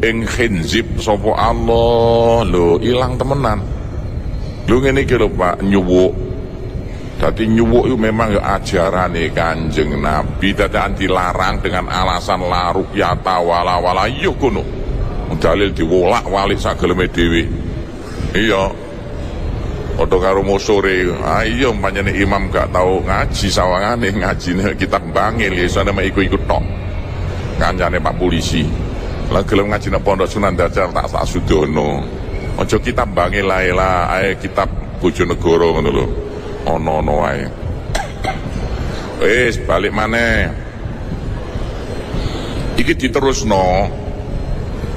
ing khinzib sapa Allah. Lho ilang temenan. Lho ngene iki lho Pak, nyuwuk. Dadi nyuwuk itu memang ya ajarane Kanjeng Nabi, dadakan dilarang dengan alasan la ruqyata wala yo kono. Dalil diwolak-walik sak geleme dhewe. Iya. Padha karo mosore. Iya pancene imam gak tau ngaji sawangane, ngajine kitab bangil isane mek iku-iku tok. Kancane Pak Polisi. Lah gelem ngaji nang Pondok Sunan Dajar tak sudono. Aja kitab bangil lae lah, ae kitab Bojonegoro ngono lho. Ono-ono wae. Wis balik maneh. Iki diterusno.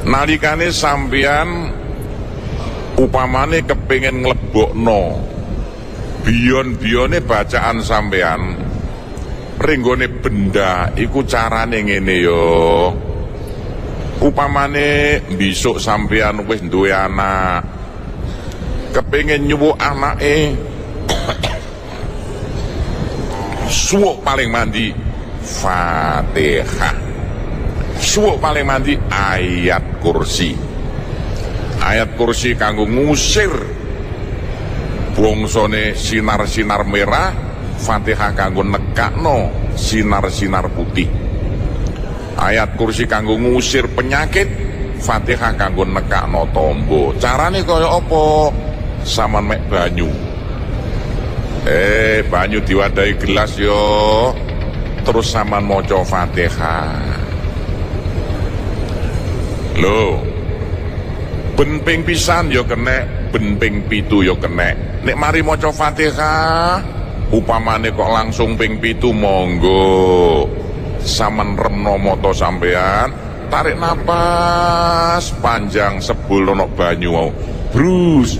Nalikane sampeyan upamane kepengin nglebokno biyon-biyone bacaan sampeyan ringgone benda iku carane ngene yo. Upamane besok sampeyan wis duwe anak, kepengin nyuwuk anake suwuk paling mandi Fatihah. Suwuk paling mandi ayat kursi. Ayat kursi kanggo ngusir bongsone sinar-sinar merah, Fatihah kanggo nekakno sinar-sinar putih. Ayat kursi kanggo ngusir penyakit, Fatihah kanggo nekakno tombo. Carane kaya apa? Saman mek banyu. Banyu diwadahi gelas yo. Terus saman maca Fatihah. Lho, ben ping pisan yo kenek, ben ping 7 yo kenek. Nek mari maca Fatihah, upamane kok langsung ping 7 monggo. Saman remno mata sampean, tarik napas panjang sebulno banyu mau. Brus.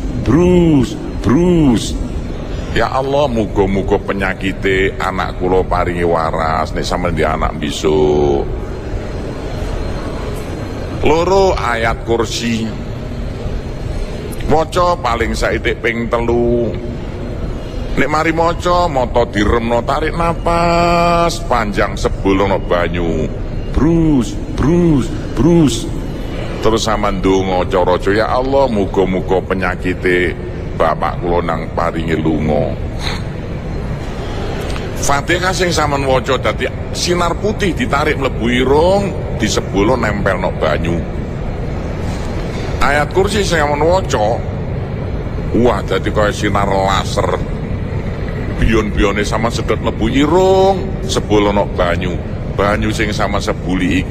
Ya Allah, muga-muga penyakite anak kula paringi waras nek sampean di anak besok. Loro ayat kursi maca paling saithik ping 3. Nek mari maca mata diremno, tarik napas panjang sebulno banyu. Brus. Terus sampean ndonga cara ya Allah, muga-muga penyakite bapak kula nang paringi lunga. Fatihah sing sampean waca dadi sinar putih ditarik mlebu irung, disebulno nempelno banyu. Ayat kursi sing sampean waca wah dadi kaya sinar laser. biyon-biyone sama sedot mlebu irung sebul ana banyu sing sama sebuli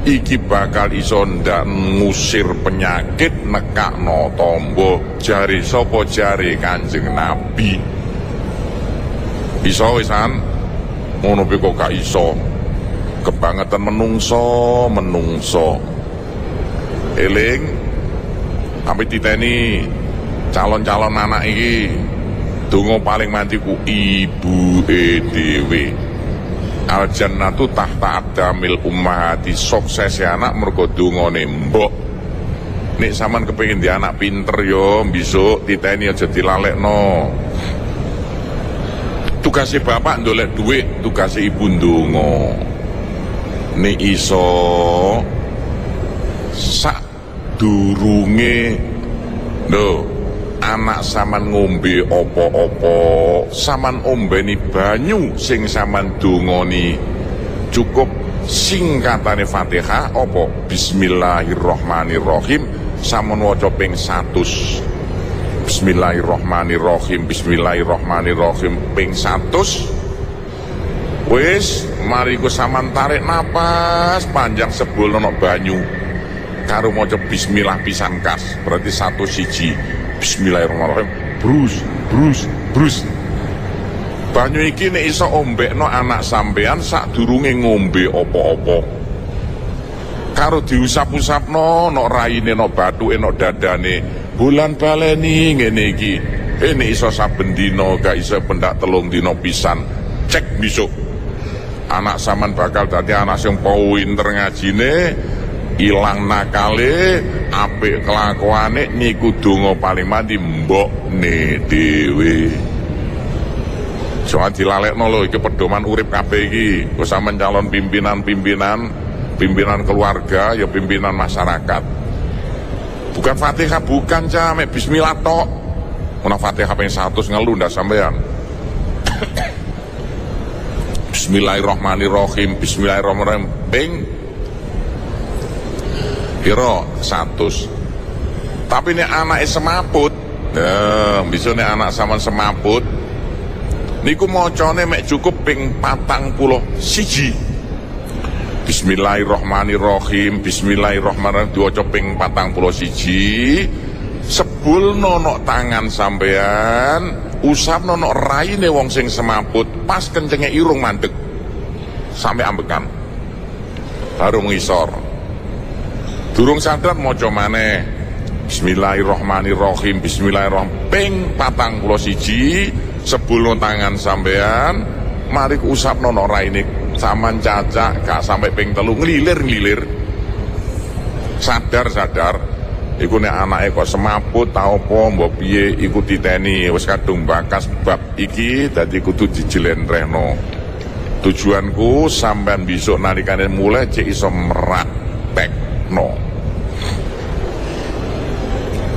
iki bakal iso ndak ngusir penyakit nekakno tombo. Jari sapa? Jari Kanjeng Nabi. Iso wisan ngono kok gak iso. Kebangetan menungso eling sampai titeni calon-calon anak iki donga paling mati ku ibuke dhewe. Al jannatu tahta aqdamil ummahati. Sukses anak mergo dongane mbok. Nek sampean kepengin di anak pinter yo besok titeni aja dilalekno. Tugasé bapak ndolek duit, tugasé ibu ndonga. Nek iso sak durunge anak saman ngombe opo-opo, saman ombeni banyu sing saman dongoni cukup singkatane Fatihah opo Bismillahirrahmanirrahim saman waca ping 100. Bismillahirrahmanirrahim ping 100. Wis mariku saman tarik napas panjang sebul ana banyu karo maca bismillah pisan kas, berarti 1 siji. Bismillahirrahmanirrahim brus. Banyu iki nek iso ombekno anak sampean sadurunge ngombe apa-apa. Karo diusap-usapno nok raine nok bathuke nok dadane, bulan baleni ngene iki. Nek iso saben dina gak iso pendak 3 dina pisan. Cek besok. Anak saman bakal dadi anak sing pinter ngajine, ilang nakale, apik kelakuane, niku donga paling mati mbokne dhewe. Jangan dilalekno lho, iki pedoman urip kabeh iki. Kok sampean calon pimpinan keluarga, ya pimpinan masyarakat. Bukan Fatihah, bukan mek bismillah tok. Ana Fatihah ping 100 ngelu ndak sampean. Bismillahirrahmanirrahim ping kira 100. Tapi nek anake semaput, bisa nek anak sampean semaput niku macane mek cukup ping 41. Bismillahirrahmanirrahim diwaca ping 41. Sebul nono tangan sampean, usap nono raine wong sing semaput, pas kencenge irung mandek sampai ambekan baru mengisor. Durung sadar maca maneh Bismillahirrahmanirrahim ping 41. Sebul tangan sampean, mari usap nono raine saman cacak gak sampai ping 3 ngelilir. Sadar iku nek anake kok semaput ta apa mbok piye iku titeni wis kadung bakas bab iki dadi kudu dijelentrehno. Tujuanku sampean besok nalikane mulai cek iso meraktekno.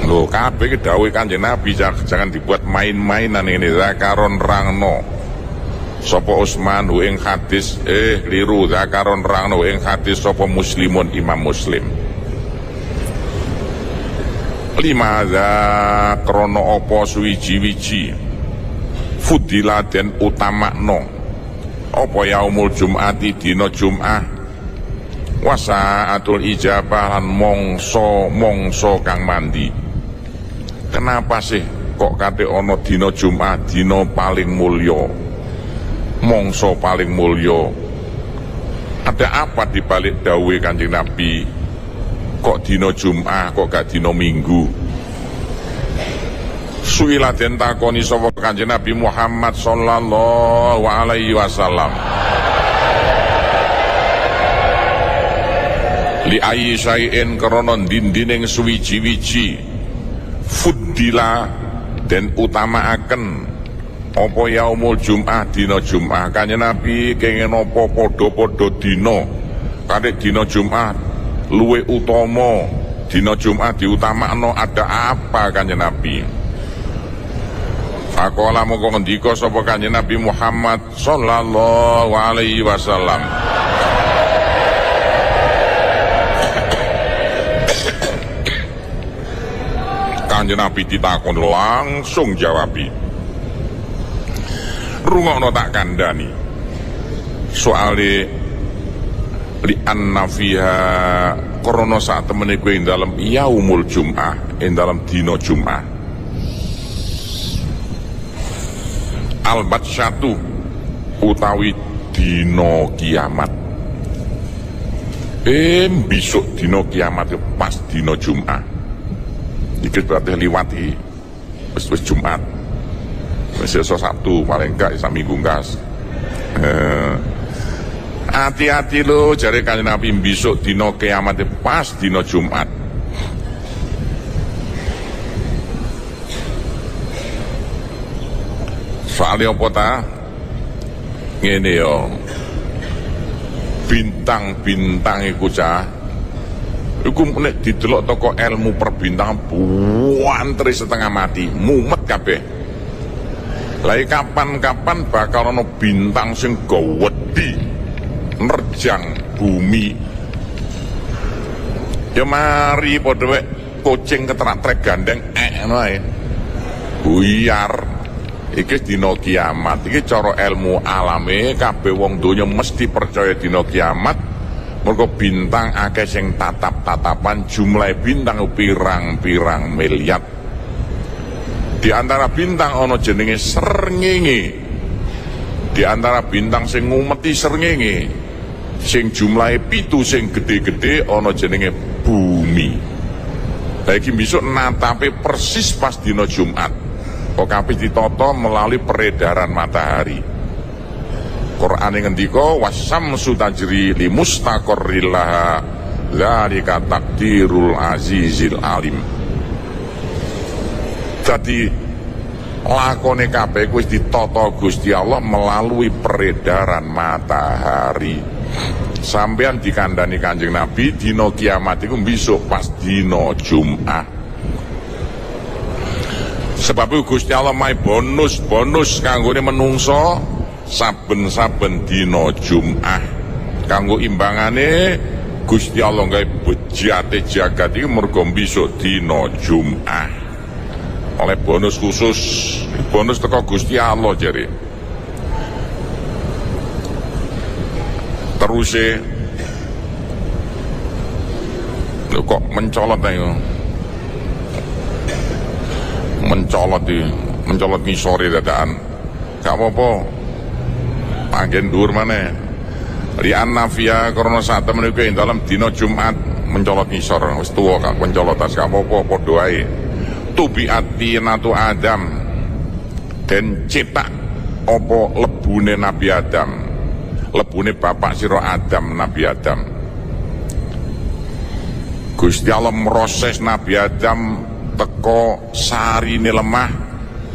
Lho kabeh dawuh Kanjeng Nabi jangan dibuat main-mainan ini. Zakaron rangno sapa Utsman ing hadis liru. Zakaron rangno ing hadis sapa Muslimun Imam Muslim. Limadza krono opo suwiji-wiji fudila den utamakno opo yaumul jum'ati dina Jum'ah wasaatul ijabah lan mongso kang mandi. Kenapa sih kok kate ana dina Jum'ah dina paling mulya, mongso paling mulya? Ada apa dibalik dawuhe Kanjeng Nabi? Kok dino Jum'ah, kok gak dino Minggu? Suila den takoni sapa Kanjeng Nabi Muhammad sallallahu alaihi wasallam. Li ayyi syai'in krana dindining suwiji-wiji fuddila den utamaaken apa yaumul Jum'ah dina Jum'ah. Kanjeng Nabi kenging apa padha-padha dina kadek dina Jum'ah luwe utama, dina Jum'ah diutamakno. Ada apa Kanjeng Nabi? Faqala moko ngendika sapa Kanjeng Nabi Muhammad sallallahu alaihi wasallam, Kanjeng Nabi ditakoni langsung jawabi, rungokno tak kandhani soale li anna fiha krana sak temene kowe ing dalem yaumul jum'ah ing dalem dina Jum'ah al-batsyatu utawi dina kiamat besok dina kiamat pas dina Jum'ah iki berarti liwati wis Jumat wis esuk Sabtu paling gak sak minggu ngas hati-hati lo jare Kanjeng Nabi besok dina kiamat pas dina Jumat soalnya apa ta ngene yo bintang-bintang iku cah iku nek didelok toko ilmu perbintangan buantri setengah mati mumet kabeh lha kapan-kapan bakal ana bintang sing gawedi nerjang bumi ya mari padha wek kucing keterak trek gandeng ngono ae buyar iki dina kiamat iki cara ilmu alame kabeh wong donya mesti percaya dina kiamat mergo bintang akeh sing tatap-tatapan jumlah bintang pirang-pirang miliar di antara bintang ana jenenge srengenge di antara bintang sing ngumeti srengenge sing jumlahe 7 sing gede-gede ana jenenge bumi. Lah iki besok natape persis pas dina Jumat. Kok kabeh ditata melalui peredaran matahari. Quran ngendika wasyamsu tajri li mustaqarril laha dzalika taqdirul azizil alim. Jadi lakone kabeh wis ditata Gusti Allah melalui peredaran matahari. Sampeyan dikandani Kanjeng Nabi dina kiamat iku besok pas dina Jumat. Sebab itu Gusti Allah mai bonus kanggone menungso saben-saben dina Jumat. Kanggo imbangane Gusti Allah gawe bejate jagat iki mergo besok dina Jumat. Oleh bonus khusus, bonus teko Gusti Allah jare. Terus kok mencolot ayo mencolot ngisore dadakan gak apa-apa panggen dhuwur maneh li annafia karena sak temen iku ing dalem dina Jumat mencolot ngisor wis tuwa gak mencolot tas gak apa-apa padha ae tubiati natu Adam den cetak apa lebune Nabi Adam lebune bapak sira Adam Nabi Adam Gusti Allah meroses Nabi Adam teko sarine lemah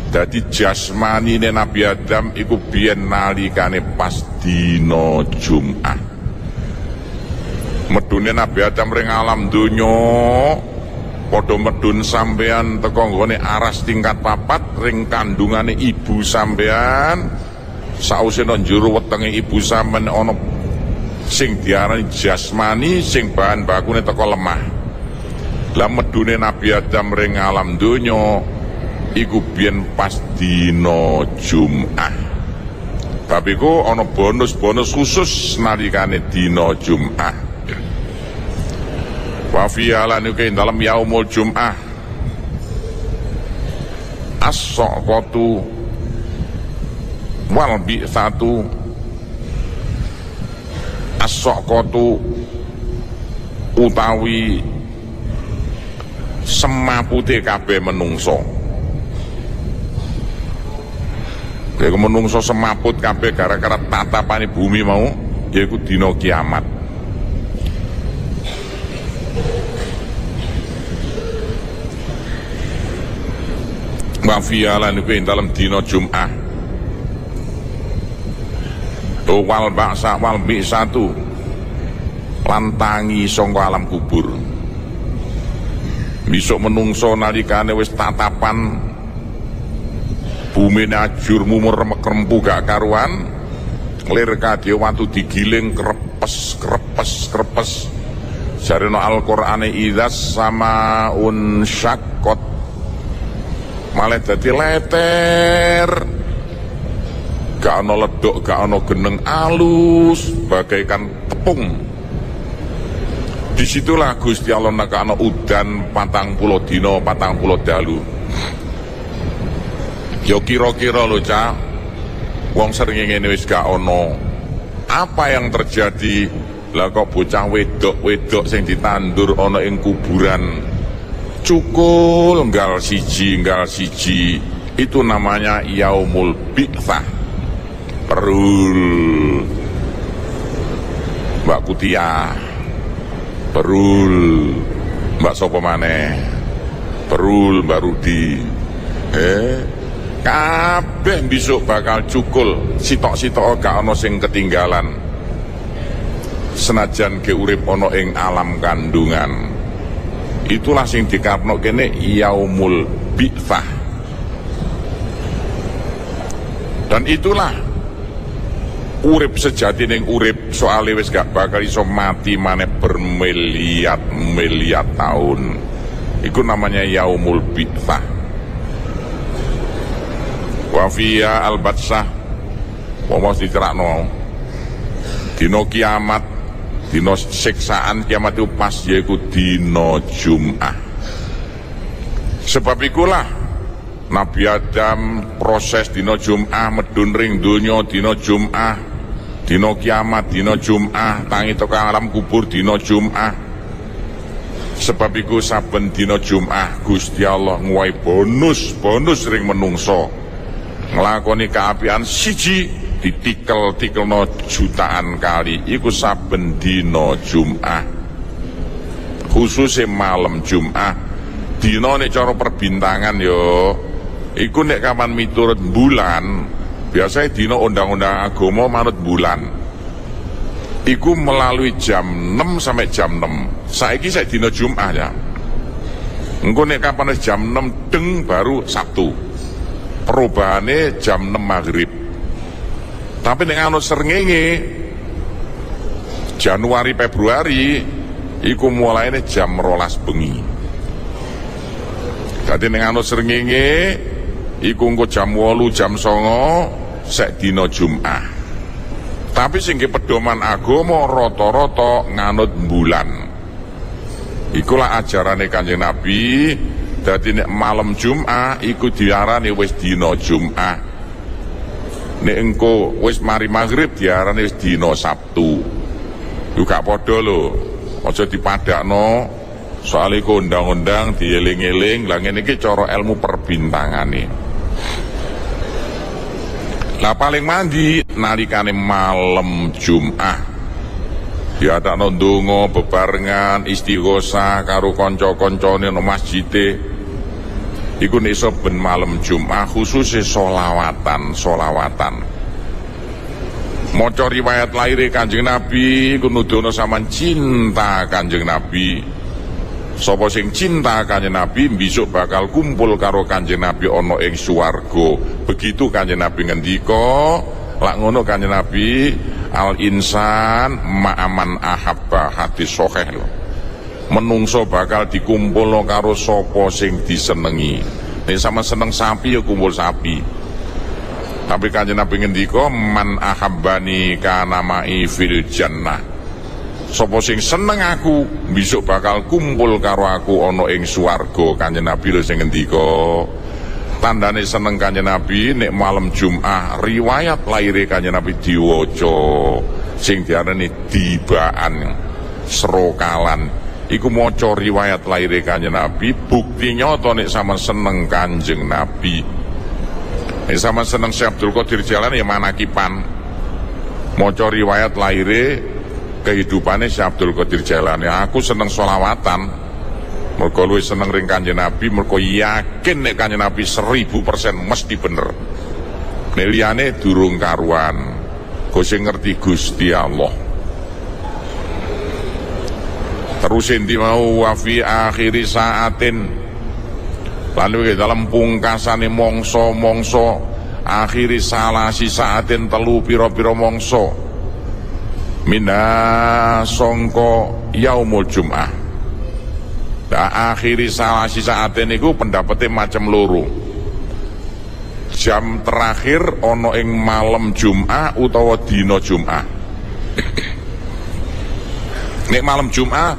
dadi jasmanine Nabi Adam iku biyen nalikane pas dina Jumat medune Nabi Adam ring alam donya padha medun sampean teko nggone aras tingkat 4 ring kandungane ibu sampean sause nang jero wetenge ibu sampean ana sing diarani jasmani sing bahan bakune teko lemah. Lah medune Nabi Adam ring alam donya iku biyen pas dina Jumat. Bab iku ana bonus-bonus khusus nalikane dina Jumat. Wa fi alan iku ing dalem yaumul Jumat as-saqatu wal bi'satu as-saqatu utawi semapute kabeh menungso. Yaiku menungso semaput kabeh gara-gara tatapane bumi mau yaiku dina kiamat. Wa fi alan iku ing dalem dina Jumat wal ba'sa wal bi'satu lantangi sangka alam kubur. Besok menungso nalikane wis tatapan bumi ajur mumur remek-rempu gak karuan lir kadya watu digiling krepes jarene Al-Qur'ane idzas samaun syaqqat malah dadi leter gak ana ledok, gak ana geneng, alus bagaikan tepung. Disitulah Gusti Allah nekakno udan 40 dina 40 dalu. Ya kira-kira lho Cak, wong srengenge wis gak ana. Apa yang terjadi? Lah kok bocah wedok-wedok sing ditandur ana ing kuburan cukul nggal siji. Itu namanya yaumul bi'tsah. Perul Mbak Kutia, perul Mbak sapa maneh, perul Mbak Rudi, kabeh besok bakal cukul, sitok-sitok gak ana sing ketinggalan. Senajan ke urip ana ing alam kandungan. Itulah sing dikarepno kene yaumul bi'tsah. Dan itulah urip sejati ning urip, soalé wis gak bakal iso mati maneh bermiliat-miliat tahun. Iku namanya yaumul bi'tsah. Wa fiya al-batsah, wa diterakno dina kiamat, dina siksaan kiamat itu pas yaiku dina Jumat. Sebab ikulah Nabi Adam proses dina Jumat, medun ring donya dina Jumat, dina kiamat dina Jumat, tangi teko alam kubur dina Jumat. Sebab iku saben dina Jumat Gusti Allah nguwahi bonus ring menungso. Nglakoni kaapian siji ditikel-tikelno jutaan kali, iku saben dina Jumat. Khususnya malam Jumat. Dina nek cara perbintangan yo iku nek kapan miturut bulan, biasanya dina undang-undang agama manut bulan. Iku melalui jam 6 sampai jam 6. Saiki sak dina Jumat ya. Engko nek kapan jam 6 deng baru Sabtu. Perubahane jam 6 maghrib. Tapi nek ana srengenge Januari Februari iku mulainya jam 12 bengi. Dadi nek ana srengenge iku engko jam 8 jam 9 sak dina Jumat. Tapi sing pedoman agama rata-rata nganut bulan. Ikulah ajarane Kanjeng Nabi. Dadi nek malam Jumat iku diarani wis dina Jumat. Nek engko wis mari maghrib diarani wis dina Sabtu. Iku gak padha lho. Aja dipadakno. Soale iku undang-undang dieling-eling, lah ngene iki cara ilmu perbintangane. Lah paling mandi nalikane malam Jumat. Diadakno ndonga bebarengan istighosah karo kanca-kancane nang masjide. Iku nek iso ben malam Jumat khususe sholawatan. Maca riwayat lahir Kanjeng Nabi iku nuduhno sampean cinta Kanjeng Nabi. Sapa sing cinta Kanjeng Nabi besok bakal kumpul karo Kanjeng Nabi ana ing swarga. Begitu Kanjeng Nabi ngendika, lak ngono Kanjeng Nabi, al insan ma'aman ahabba, hadis sahih lho. Menungso bakal dikumpulno karo sapa sing disenengi. Nek sama seneng sapi ya kumpul sapi. Tapi Kanjeng Nabi ngendika, man ahabbani kana ma'i fil jannah. Sapa sing seneng aku besok bakal kumpul karo aku ana ing swarga. Kanjeng Nabi lho sing ngendika. Tandane seneng Kanjeng Nabi nek malam Jumat riwayat laire Kanjeng Nabi diwaca sing diarani dibaan serokalan. Iku maca riwayat laire Kanjeng Nabi bukti nyata nek sampean seneng Kanjeng Nabi. Nek sampean seneng Syekh Abdul Qadir Jailani ya manakipan. Maca riwayat laire kehidupannya Syekh Abdul Qadir Jailani. Aku seneng sholawatan, mergo luwih seneng ring Kanjeng Nabi, mergo yakin nek Kanjeng Nabi 1000% mesti bener. Nek liyane durung karuan. Go sing ngerti Gusti Allah. Terus endi mau wa fi akhiri saatin. Lalu dalam pungkasane mongso akhiri salasi saatin telu pira-pira mongso. Mina songko yaumul Jum'ah. Nah akhiri salasi saatin itu pendapatnya macam loro. jam terakhir ana ing malam Jumat utawa dina Jumat. Nek malam Jumat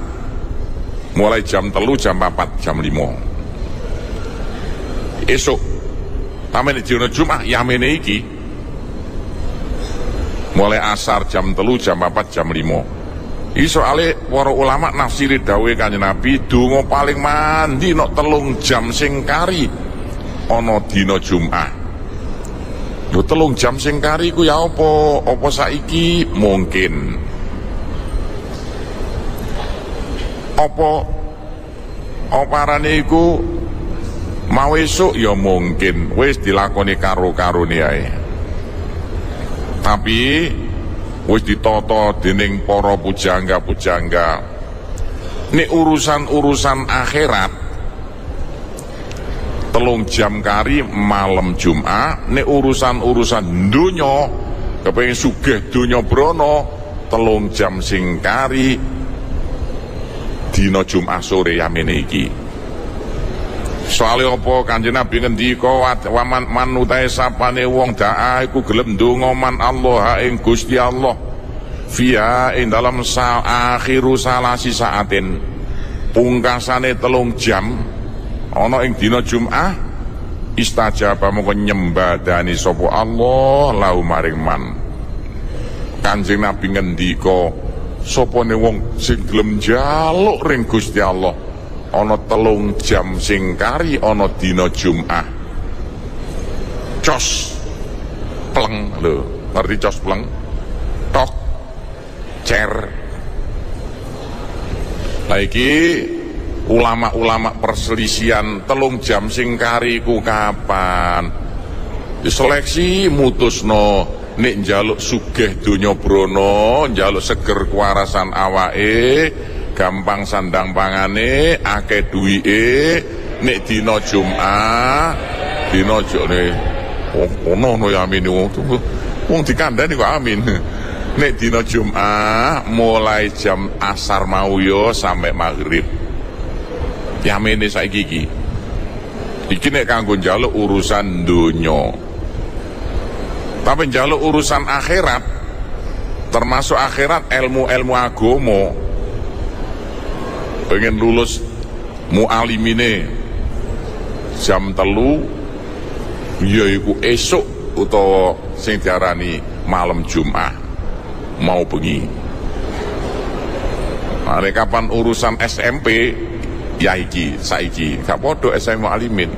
mulai jam 3, jam 4, jam 5 esuk tamene dina Jumat yamene iki mulai asar jam 3, jam 4, jam 5. Iki soale para ulama nafsiri dawuhe Kanjeng Nabi donga paling mandi nok 3 jam sing kari ana dina Jumat. Lho 3 jam sing kari ku ya apa? Apa saiki mungkin? Apa oparane iku mau esuk ya mungkin wis dilakoni karo-karone ae. Tapi wis ditata dening para pujangga-pujangga. Nek urusan-urusan akhirat 3 jam kari malam Jumat, nek urusan-urusan donya kepengin sugih donya brana 3 jam sing kari dina Jumat sore yamene iki. Soale apa Kanjeng Nabi ngendika waman manutae sapane wong da'a iku gelem ndonga man Allah ing Gusti Allah fiha ing dalam akhiru salasi saatin pungkasane 3 jam ana ing dina Jumat istajaba mongko nyembadani sapa Allah lahu maring man. Kanjeng Nabi ngendika sapane wong sing gelem njaluk ring Gusti Allah ana 3 jam sing kari ana dina Jumat. Cos pleng lho, ngerti cos pleng? Tok cer. Lah iki ulama-ulama perselisihan 3 jam sing kari ku kapan? Seleksi mutusno nek njaluk sugih donya brana, njaluk seger kuwarasan awake, gampang sandang pangane, akeh duwike, nek dina Jumat, dina jane ono ya amin wong dikandani kok amin. Nek dina Jumat mulai jam asar mau yo sampai maghrib. Yamene saiki iki. Iki nek kanggo njaluk urusan donya. Tapi njaluk urusan akhirat, termasuk akhirat ilmu-ilmu agama. Pengen lulus mualimine jam 3 yaiku esuk utawa sing diarani malam Jumat mau bengi. Nah, kapan urusan SMP ya iki saiki gak padha SMP mualimin.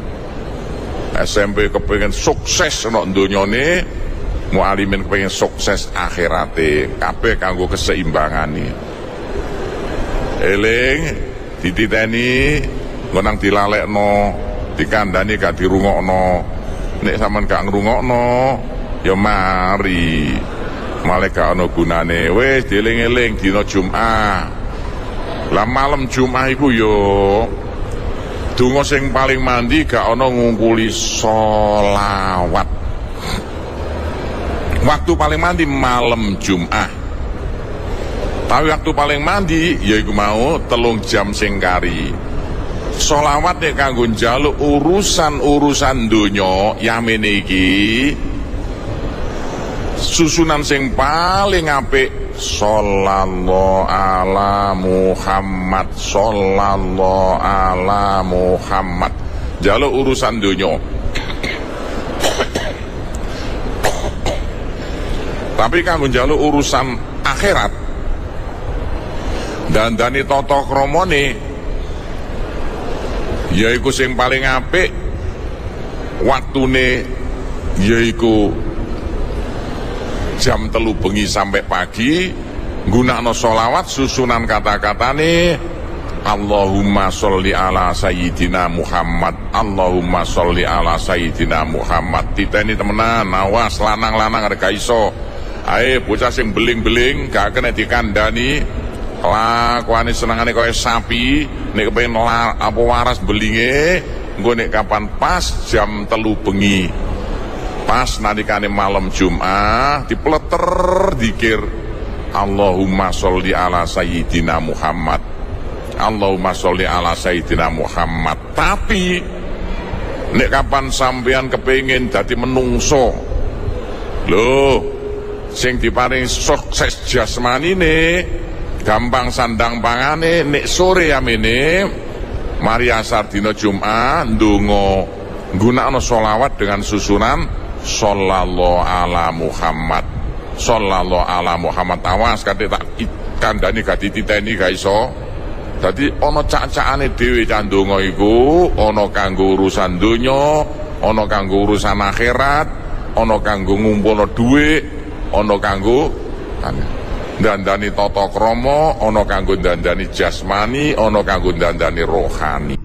SMP kepengen sukses ana donyane, mualimin kepengen sukses akhirate, kabeh kanggo keseimbangane. Eling dititeni ngonang dilalekno, dikandani gak dirungokno. Nek sampean gak ngrungokno ya mari malah gak ana gunane. Wis dieling-eling dina Jumat. Lah malam Jumat iku yo donga sing paling mandi gak ana ngumpuli sholawat. Waktu paling mandi malam Jumat. Tapi waktu paling mandi yaiku mau 3 jam sing kari. Sholawat nek kanggo njaluk urusan-urusan donya yamene iki susunan sing paling apik sallallahu ala Muhammad, sallallahu ala Muhammad. Njaluk urusan donya. Tapi kanggo njaluk urusan akhirat dandani tata kramane yaiku sing paling apik waktune yaiku jam 3 bengi sampai pagi nggunakno sholawat susunan kata-katane Allahumma sholli ala sayyidina Muhammad, Allahumma sholli ala sayyidina Muhammad. Titeni temenan awas lanang-lanang arek iso ae bocah sing beling-beling gak kena dikandani kelakuane senengane kaya sapi nek kepengin apa waras belinge engko nek kapan pas jam 3 bengi pas nalikane malam Jumat dipleter dikir Allahumma sholli ala sayyidina Muhammad, Allahumma sholli ala sayyidina Muhammad. Tapi Nek kapan sampean kepengin dadi menungso, lho, sing diparing sukses jasmanine, gampang sandang pangane, nek sore amene mari asar dina Jumat ndonga nggunakno sholawat dengan susunan sallallahu ala Muhammad. Sallallahu ala Muhammad, awas kate tak kandhani gak dititeni gak iso. Dadi ana cak-cakane dhewe cah ndonga iku, ana kanggo urusan donya, ana kanggo urusan akhirat, ana kanggo ngumpulno dhuwit, ana kanggo dandani tata krama, ana kanggo dandani jasmani, ana kanggo dandani rohani.